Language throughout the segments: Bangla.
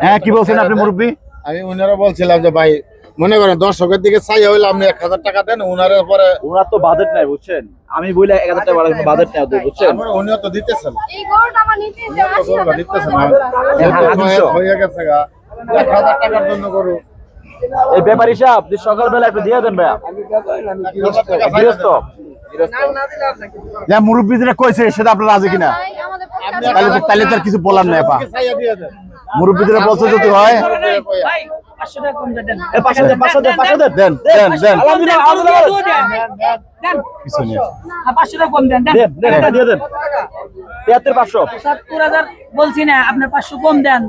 হ্যাঁ কি বলছেন আপনি মুরব্বী? আমি উনারা বলছিলাম যে ভাই মনে করেন দর্শকের দিকে চাই হইলে আপনি 1000 টাকা দেন, উনারের পরে ওনার তো বাজেট নাই বুঝছেন, আমি বলে 1000 টাকা বাজেট নাই বুঝছেন। উনিও তো দিতেছেন, এই গরুটা আমার নিতে দিতেছেন হয়ে গেছে গা 1000 টাকার জন্য গরু। এই ব্যাপারী সাহেব আপনি সকালবেলা একটু দিয়ে দেন ভাইয়া। গৃহস্থ যা মুরব্বী যেটা কইছে সেটা আপনার রাজি কিনা? তাহলে তো আর কিছু বলার নাই আপা, মুরব্বী যেটা বলছে যদি হয় বলছি না আপনার 500 কম দেন।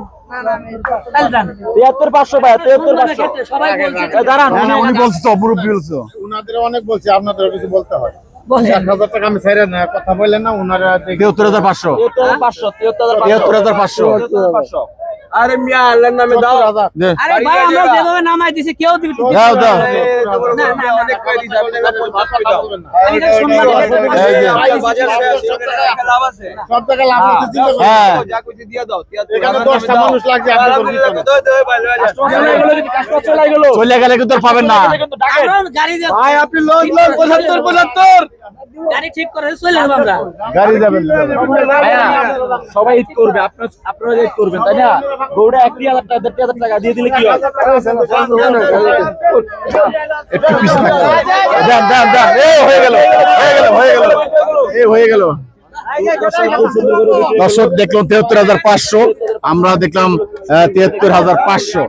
অনেক বলছি, আপনাদের কিছু বলতে হয়। 1000 টাকা আমি ছেড়ে না কথা বললেন না, উনারা 73,500 73,500। আরে মিয়া আল্লাহর নামে দাও। আরে ভাই আমরা যেভাবে নামাই দিছি কেউ দিবে দাও দাও না না অনেক কই দিছি আপনি ভাষা দাও। এটা সম্মান ভাই বাজার লাভ আছে, সব টাকা লাভ আছে, চিন্তা করুন। হ্যাঁ যা কইতে দিয়া দাও। এখানে 10টা মানুষ লাগছে, আপনি করবেন চলে গেলে কিন্তু আর পাবেন না। গাড়ি যা ভাই আপনি লোন 75 গাড়ি ঠিক করে চলে যাব আমরা। গাড়ি যাবেন সবাই ঈদ করবে, আপনারা ঈদ করবেন তাই না? গৌড়া 1000 টাকা 1500 টাকা দিয়ে দিলে কি হয়? একটু পিছে থাকতে দেন দেন দেন। এই হয়ে গেল এই হয়ে গেল। দর্শক দেখলাম 73,500, আমরা দেখলাম 73,500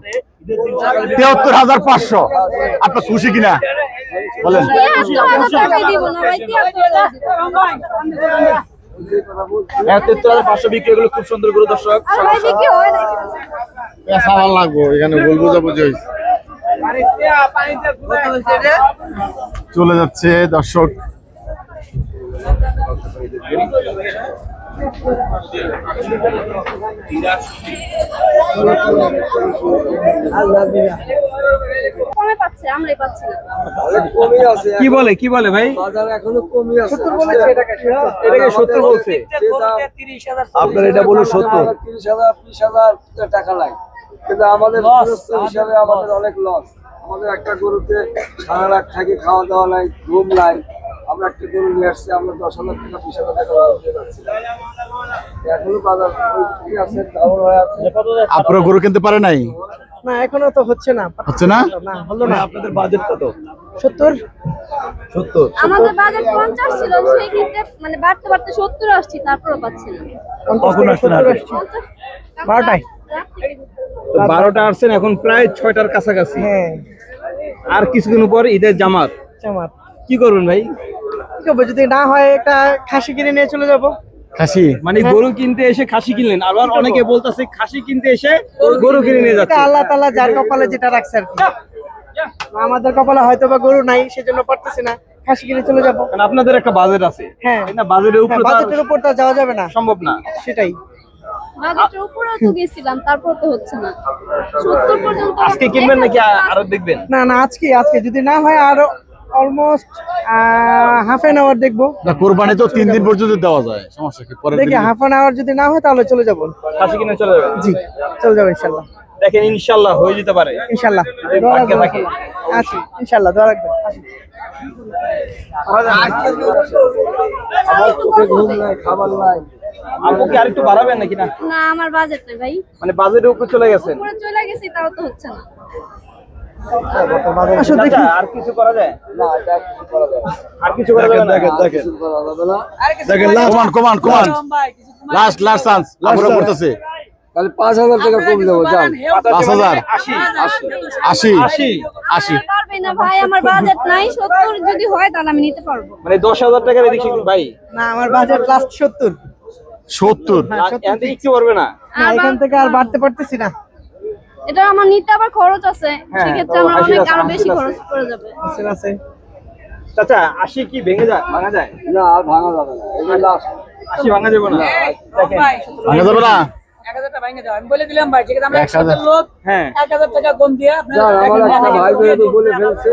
73,500। আপনার খুশি কিনা বলেন? 73,500 বিক্রি হলো, খুব সুন্দর করে দর্শক সামান লাগবো, এখানে ভুল বুঝাবুঝি হয়েছে। চলে যাচ্ছে দর্শক। কমে পাচ্ছে, আমরাই পাচ্ছি না। কি বলে ভাই? বাজার এখনো কমই আছে। 70 বলেছে, এটাকে 70 বলছে। আপনার এটা বলে 70। 30,000 20,000 টাকা লাগে, কিন্তু আমাদের গৃহস্থ হিসাবে আমাদের অনেক লস। আমাদের একটা গরুতে সারা রাত থাকি, খাওয়া দাওয়া নাই, ঘুম নাই। আমরা একটা গরু নিয়ে আসছি, আমরা 10,000 টাকা 20,000 টাকা লাভ দিয়ে যাচ্ছি। এখনো বাজার ঠিক আছে, ডাউন হয়ে আছে। আপনারা গরু কিনতে পারে নাই? না এখনো তো হচ্ছে না। হচ্ছে না? না হলো না। আপনাদের বাজেট কত? 70 আমাদের বাজেট 50 ছিল, সেই ক্ষেত্রে মানে বাড়তে বাড়তে 70 আসছি, তারপরও পাচ্ছি না। কখন আসছেন আপনি? 12টায়। 12টা আসছেন, এখন প্রায় 6টার কাছাকাছি। হ্যাঁ আর কিছুদিন পর ঈদের জামাত, জামাত কি করবেন ভাই? কি করবো, যদি না হয় একটা খাসি কিনে নিয়ে চলে যাব। খাসি মানে গরু কিনতে এসে খাসি কিনলেন, আবার অনেকে বলতেছে খাসি কিনতে এসে গরু কিনে নিয়ে এটা যাচ্ছে। আল্লাহ তাআলা যার কপালে যেটা রাখছে আর কি। আমাদের কপালে হয়তো বা গরু নাই, সেজন্য পারতেছি না, খাসি কিনে চলে যাব। কারণ আপনাদের একটা বাজেট আছে, হ্যাঁ তাই না? বাজেটের উপরে তো আর বাজেটের উপর তো যাওয়া যাবে না, সম্ভব না। সেটাই। বাজেটের উপরেও তো গেছিলাম, তারপর তো হচ্ছে না। 70 পর্যন্ত আজকে কিনবেন নাকি আরো দেখবেন? না না আজকে যদি না হয় আরো অলমোস্ট হাফ এন আওয়ার দেখবো। না, কোরবানি তো 3 দিন পর্যন্ত দেওয়া যায়, সমস্যা কি? পরে দেখি হাফ এন আওয়ার যদি না হয় তাহলে চলে যাব। খাসি কিনে চলে যাবেন? জি চলে যাবো ইনশাল্লাহ। দেখেন ইনশাআল্লাহ হয়ে যেতে পারে। ইনশাল্লাহ যদি ভাগ্যে থাকে। আসি ইনশাল্লাহ, দোয়া রাখবেন। আসি। আমার চোখে ঘুম নাই, খাবার নাই। আপু কি আরেকটু বাড়াবেন নাকি না? না, আমার বাজেট নেই ভাই, মানে বাজেটের উপরে চলে গেছেন। উপরে চলে গেছি, তাও তো হচ্ছে না। আসো দেখি। আচ্ছা, আর কিছু করা যায়? না, এটা কিছু করা যাবে না। আর কিছু করা যাবে না? কিছু করা যাবে না। দেখেন কমান লাস্ট চান্স আমরা করতেছে। তাহলে 5,000 টাকা কম দেবো, যান। 5,000 80 80 পারবে না ভাই, আমার বাজেট নাই। 70 যদি হয় তাহলে আমি নিতে পারবো। মানে 10,000 টাকার এদিকে ভাই না আমার বাজেট লাস্ট 70। 70 এখান থেকে একটু করবে না? না এখান থেকে আর বাড়তে পারতেছি না। এটা আমার নিতে আবার খরচ আছে, হ্যাঁ, সেক্ষেত্রে তো আমার 80 অনেক আরো আছে, বেশি 80 খরচ পড়ে যাবে। আছে আচ্ছা 80 কি ভেঙে যায়, ভাঙা যায়? না, আর ভাঙা যাবে না, এটা লাস্ট। 80 ভাঙা যাবে না? দেখেন ভাঙা যাবে না। 1000 টাকা ভাঙে দাও, আমি বলে দিলাম ভাই, ঠিক আছে আমরা 1000 একসাথে লোক। হ্যাঁ 1000 টাকা কম দিয়ে আপনারা যান, আমার একটা ভাই যেহেতু বলে ফেলছে,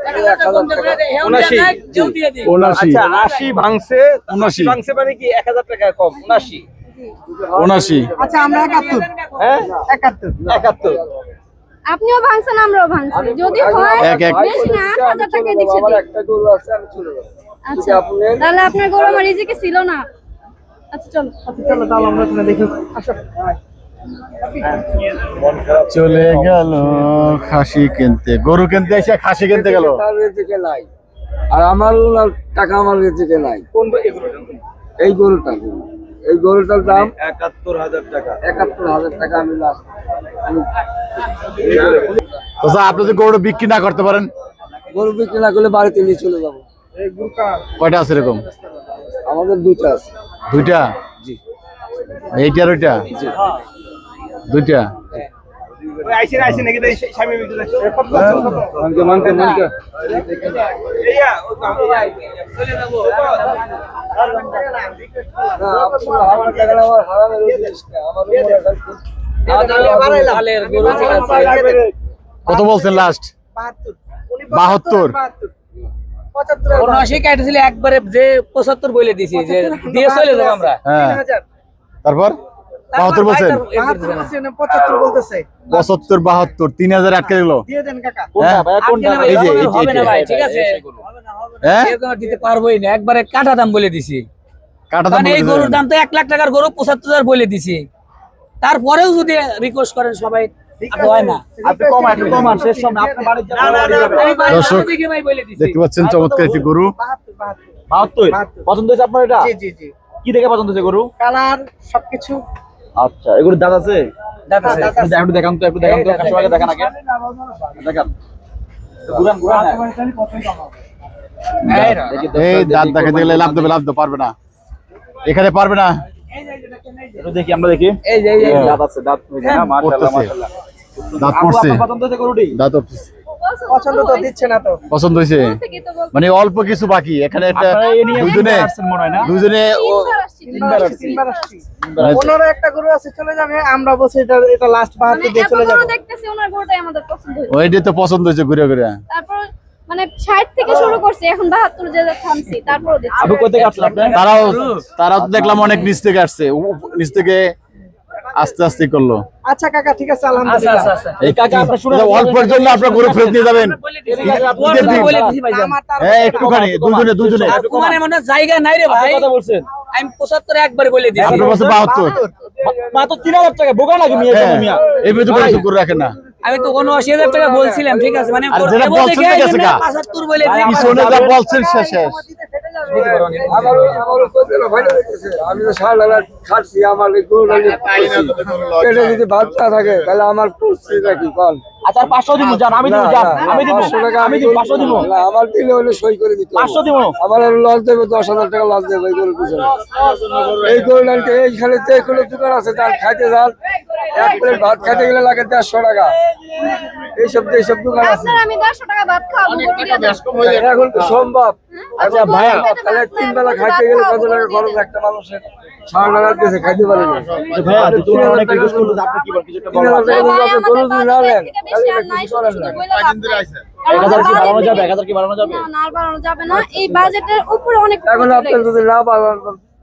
1000 টাকা কম দিয়ে দেয়, হেউ দিয়ে দেয়, কেউ দিয়ে দেয়। 79 আচ্ছা 80 ভাঙছে, 79 ভাঙছে মানে কি 1000 টাকা কম? 79 79 আচ্ছা আমরা 71। হ্যাঁ 71। 71 আপনিও ভাঙছেন আমরাও ভাঙছি যদি হয় এক, এক। বেশি না 8,000 টাকা দিচ্ছি আমার একটা গরু আছে আমি চলে যাবো আচ্ছা তাহলে আপনার গরু আমার রিজিকে ছিল না আচ্ছা চলো চলো তাহলে আমরা ওখানে দেখি আসো চলে গেল খাসি কিনতে, গরু কিনতে এসে খাসি কিনতে গেল। তার রেজেকে নাই আর আমার ওনার টাকা আমার রেজেকে নাই কোন এই গরুটার দাম 71,000 টাকা 71,000 টাকা আমি লাস্ট আচ্ছা আপনি যদি গরু বিক্রি না করতে পারেন, গরু বিক্রি না করলে বাড়িতে নিয়ে চলে যাবো কয়টা আছে এরকম? আমাদের দুইটা আছে দুইটা? জি এইটা আর ওইটা? দুইটা। আইসে নাকি তাই স্বামী বিদ্যুৎ আছে মানকে না আমার টাকা আমার হারামের জিনিস না আমার কত বলছেন লাস্ট? 72। 75 79 কাটছিল একবারে যে 75 বলে দিছি যে দিয়ে চলে যাব আমরা হ্যাঁ 3000 তারপর 72 বলছেন? 75 বলতেছে 75 72 3000 আটকে গেল। দিয়ে দেন কাকা হ্যাঁ কোনটা এই যে হবে না ভাই ঠিক আছে হ্যাঁ এরকম আর দিতে পারবোই না একবারে কাটা দাম বলে দিছি কাটা দাম মানে এই গরুর দাম তো 1 লাখ টাকার গরু 75,000 বলে দিছি তারপরেও যদি রিকোয়েস্ট করেন সবাই আর হয় না আপনি একটু কমান শেষ সময় আপনার বাড়ির আমি বাড়ির দর্শক, সামনে দিকে ভাই বলে দিছি দেখতে পাচ্ছেন চমৎকার একটি গরু। 72 পছন্দ হয়েছে আপনার এটা? জি জি জি কি দেখে পছন্দ হয়েছে গরু? কালার সবকিছু আচ্ছা এগুলোর দাঁত আছে? দাদা স্যার একটু দেখান তো কাস্টমারকে দেখান আগে দেখান ঘুরান এই দাঁত দেখাতে গেলে লাভ দেবে, লাভ দেবে পারবে না, এখানে পারবে না। একটু দেখি আমরা দেখি এই যে দাঁত আছে দাঁত হয়েছে না মাশাআল্লাহ মাশাআল্লাহ দাঁত আপু পড়ছে, আপনার পছন্দ হয়েছে গরুটি? দাঁত উঠছে। পছন্দ তো দিচ্ছে না তো পছন্দ হয়েছে থেকে তো বলতে মানে অল্প কিছু বাকি এখানে একটা আপনারা এই নিয়ে দুজনে আসছেন মনে হয় না? দুজনে তিনবার আসছি তিনবার আসছি ওনারও একটা গরু আছে চলে যাবে আমরা বলছি এটা লাস্ট 72 দিয়ে এত চলে বড় যাবো দেখতেছি ওনার গরুটাই আমাদের পছন্দ হয়েছে ওইটাই তো পছন্দ হয়েছে ঘুরে ঘুরে। তারপর মানে 60 থেকে শুরু করছি এখন 72 যে থামছি তারপর দিচ্ছি আপু কই থেকে আসছেন আপনি? তারাও তো দেখলাম অনেক নিচ থেকে আসছে, নিচ থেকে আস্তে আস্তে করলো। আচ্ছা কাকা ঠিক আছে আচ্ছা আলহামদুলিল্লাহ আচ্ছা আচ্ছা এই কাকা আপনার শুনে অল্পের জন্য আপনার গরু ফেরত দিয়ে যাবেন। বলে দিছি ভাই আমার তার হ্যাঁ একটুখানি দুজনে কুমারে মনে হয় জায়গা নাই রে ভাই কথা বলছেন আমি 75 একবারে বলে দিছি আপনার কাছে 72। মাত্র 3000 টাকা বোকা নাকি মিয়া হ্যাঁ মিয়া এই ভিতরে করে শুকর রাখেন না। আমি তো 79,000 টাকা বলছিলাম ঠিক আছে মানে আর যেটা বলতে বলছেন গিয়ে ঠিক আছে, এমনি কা? 75 বলে দিছি পিছনে যা বলছেন শেষ শেষ। আমার ভয় লাগতেছে আমি তো 60,000 খাচ্ছি আমার এই গরুটা নিয়ে পেটে যদি ভাত না থাকে তাহলে আমার পুষছি নাকি বল আচ্ছা 500 দিব জান আমি দিব জান আমি দিব 500 টাকা আমি দিব 500 দিব না আমার দিলে হলে সই করে দিতে হবে। 500 দিব আমার লস দেবে 10,000 টাকা লস দেবে এই গরুর পিছনে এই গরুটাকে এইখানে যে কোনো দোকান আছে তার খাইতে যান এক প্লেট ভাত খাইতে গেলে লাগে 150 টাকা এইসব দোকান আছে আপনার আমি 150 টাকা ভাত খাওয়াবো গরু দিয়ে দেন। এখন তো সম্ভব আচ্ছা ভাইয়া তাহলে 3 বেলা খাইতে গেলে কত টাকা খরচ একটা মানুষের 60,000 দিয়েছে খাইতে পারে না ভাইয়া তুমি অনেক রিকোয়েস্ট করলে আপনি কি বলেন কিছু একটা বলেন 3,000 টাকা ভাই, আপনি আমাদের গরু যদি না বাজেট নেন থেকে বেশি আর নাই, শুধু শুধু বইলা লাভ নাই। 1000 কি বাড়ানো যাবে 1000 কি বাড়ানো যাবে না, না, আর বাড়ানো যাবে না। এই বাজেটের উপরে অনেক এখন উপরে আপনার চলে যদি গেছে। না পারেন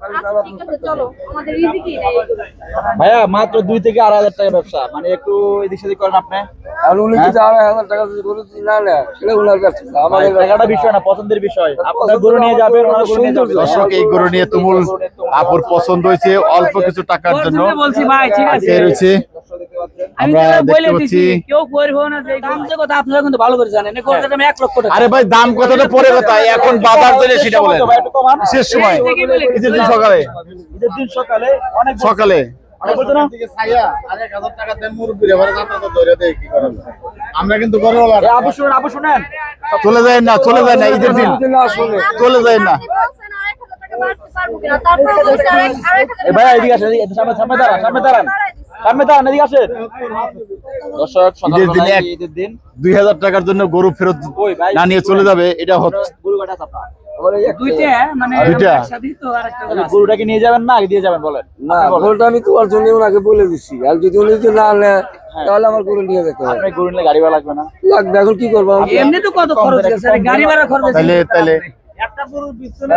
আচ্ছা, ঠিক আছে, চলো, আমাদের রিজিকই নেই। ভাইয়া মাত্র 2 থেকে 2,500 টাকা ব্যবসা মানে একটু এদিক সেদিক করেন আপনি আর উনি যদি 2,500 টাকা যদি গরু যদি না নেয় সেটা উনার কাছে না, ভাই, আমাদের টাকাটা বিষয় না পছন্দের বিষয় আপনার গরু নিয়ে যাবেন ওনার গরু নিয়ে যাবেন দর্শক এই গরু নিয়ে তুমুল আপুর পছন্দ হয়েছে অল্প কিছু টাকার জন্য বলছি ভাই ঠিক আছে আজকে রয়েছে। আমি আমরা তো বলে দেখতে দিছি পাচ্ছি কেউ করবো না যে দাম যে কথা আপনারা কিন্তু ভালো করে জানেন এই গরুটার দাম 1 লক্ষ টাকা আরে ভাই দাম কতটা পরে কথা এখন বাজার চলে সেটা বলেন শেষ সময় ঈদের দিন সকালে ঈদের দিন সকালে অনেক সকালে অনেক বলতো না আমরা কিন্তু বড় আপু শুনেন চলে যায় না ঈদের দিন যদি না শুনে চলে যায় না। আপনি বলছেন 1,000 টাকা বাড়তে পারবো কিনা, তারপর বলছে আরেক 1,000 এই ভাইয়া এদিকে আসেন সামনে দাঁড়ান সামনে দাঁড়ান এদিকে আসেন দর্শক ঈদের দিনে সকালবেলা এক- ঈদের দিন 2000 টাকার জন্য গরু ফেরত ওই ভাই না নিয়ে চলে যাবে এটা হচ্ছে গরু কাটা আছে আপনার আমার এই একটা- দুইটা মানে দুইটা? একসাথে তো আরেকটা করে আছে। গরুটাকে নিয়ে যাবেন না আগে দিয়ে যাবেন বলেন না গরুটা আমি তোমার জন্য ওনাকে বলে দিচ্ছি আর যদি উনি যদি না নেয় তাহলে আমার গরু নিয়ে যেতে হবে আপনার গরু নিলে গাড়ি ভাড়া লাগবে না লাগবে এখন কি করবো আমি? এমনি তো কত খরচ আছে গাড়ি ভাড়া খরচ আছে তাহলে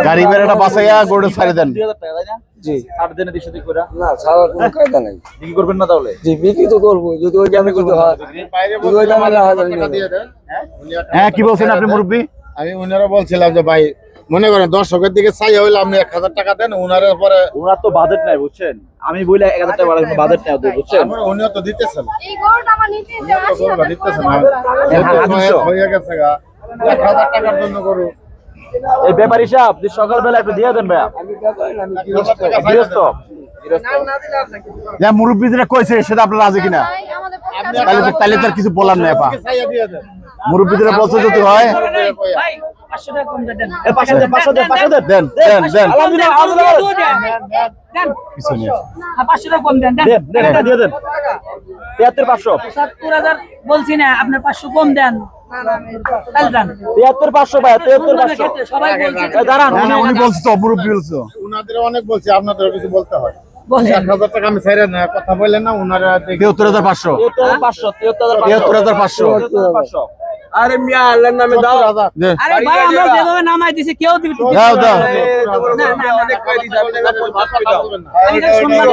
গাড়ি বেড়াটা বাঁচাইয়া গরুটা ছাড়ে দেন। 2000 টাকা তাই না? জি ছাড় দেন এদিক সেদিক করে। না ছাড়া কোনো কায়দা নাই। বিক্রি করবেন না তাহলে? জি বিক্রি তো করবো যদি ওই দামে যদি হয়, যদি ওই দামে না হয় তাহলে নিয়ে নেবো। হ্যাঁ কি বলছেন আপনি মুরব্বী? আমি উনারা বলছিলাম যে ভাই মনে করেন দর্শকের দিকে চাই হইলে আপনি 1000 টাকা দেন, উনারের পরে ওনার তো বাজেট নাই বুঝছেন, আমি বলে 1000 টাকা বাড়ার কোনো বাজেট নাই ওদের, বুঝছেন? তারপরে উনিও তো দিতেছেন, এই গরুটা আমার নিতে 80,000 দিতেছেন টাকা। হয়ে গেছে গা 1000 টাকার জন্য গরু এই ব্যাপার হিসাব যে সকালবেলা একটু দিয়ে দেন ভাইয়া। আমি ব্যাপারী না, আমি 1000 টাকা গৃহস্থ যা মুরব্বী যেটা কইছে সেটা আপনারা রাজি কিনা? ভাই, আমাদের তাহলে তো আর কিছু বলার নাই আপা, মুরব্বী যেটা বলছে যদি হয় ভাই 500 টাকা কম দেন। এ 500 দেন, 500 দেন, 500 দেন। দেন দেন দেন আলহামদুলিল্লাহ, আলহামদুলিল্লাহ। দেন কিছু নেই। 500 টাকা কম দেন। দেন, দেন, এটা দিয়ে দেন। 73,500 70000 বলছি না, আপনার 500 কম দেন। তাহলে দেন। 73,500 ভাইয়া, 73,500। সবাই বলছে এই দাঁড়ান, না না উনি বলছে তো, মুরব্বী বলছে। উনাদের অনেক বলছে, আপনাদেরও কিছু বলতে হয়। বলেন 1000 টাকা আমি ছাইরা না কথা বললেন না, উনারা 73500 73,500, 73,500 73,500। আরে মিয়া আল্লাহর নামে দাও। দেন আরে ভাই আমরা যেভাবে নামাই দিছি কেউ দিবে দাও দাও না না অনেক কয় দিছে, আপনি এবার 500 দাও। এটা সম্মান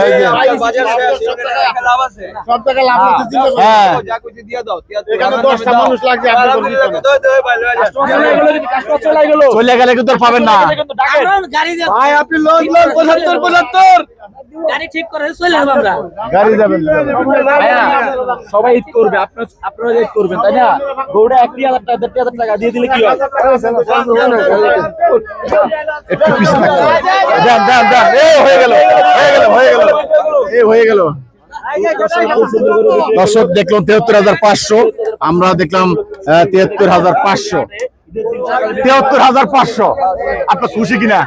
এই যে বাজার শেষ, এখানে একটা লাভ আছে। সব টাকা লাভ হচ্ছে চিন্তা করুন। হ্যাঁ হ্যাঁ যা কইছে দিয়ে দাও। এখানে 10টা মানুষ লাগছে, আপনি বলছেন চলে গেল, যদি কাস্টমার চলে গেল, চলে গেলে কিন্তু আর পাবেন না। কিন্তু ডাকেন। আমরা গাড়ি দিয়ে ভাই আপনি লোক লোক 75 গাড়ি ঠিক করে চলে যাবো আমরা গাড়ি যাবেন ভাইয়া, সবাই ঈদ করবে, আপনারা ঈদ করবেন তাই না? গরুটা 1,000 টাকা 1,500 টাকা দিয়ে দিলে কি হয়? একটু পিছে থাকতে দেন দেন দেন এই হয়ে গেল এই হয়ে গেল। দর্শক দেখলাম 73,500, আমরা দেখলাম 73,500, 73,500। আপনার খুশি কিনা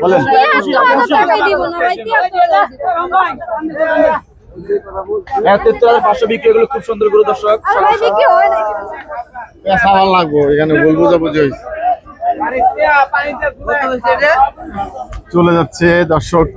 বলেন? 73,000 টাকাই দিব না ভাই, 73,000। 73,500 বিক্রি, এগুলো খুব সুন্দর গরু দর্শক। আর ভাই বিক্রি হয় না। পেশা ভালো লাগবো, এখানে ভুল বোঝাবুঝি হয়েছে। চলে যাচ্ছে দর্শক।